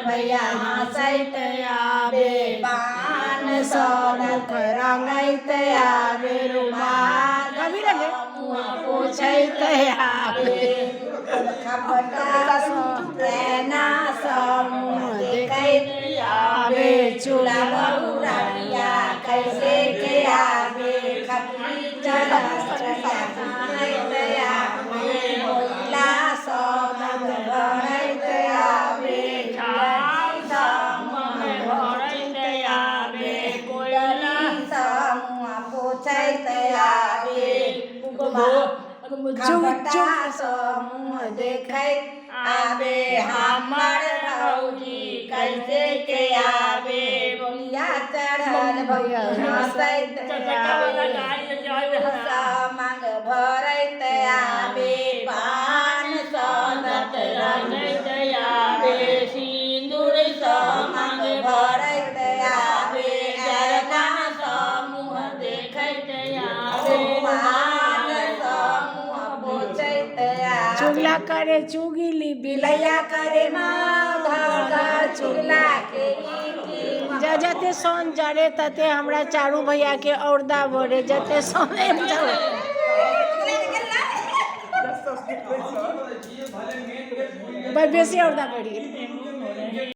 भैया हंसैत आवे पान सौनक रंगैत आवे रुमाल कभी लगे मुँह पोछैत आवे खपटा तेना समूह देखैत आवे चूल्हा बहुरानिया कैसे के आवे खपली चढ़ैत आवे कोयला सौनक भरैत आवे पोछैत आवे खपटा समूह देखैत आवे हमर भौजी कैसे के आवे बोलिया चढ़ल भैया हंसैत आवे सामंग भरैत आवे पान सौनक रंगैत आवे सिंदूर सामंग भरैत आवे जरना समूह देखैत आवे चुगला करे चुगिली बिलैया करे माँ घर चुगला के जते सोन जरे तते हमरा चारू भैया के औरदा बोरे जते सोने बेसी औरदा बढ़ी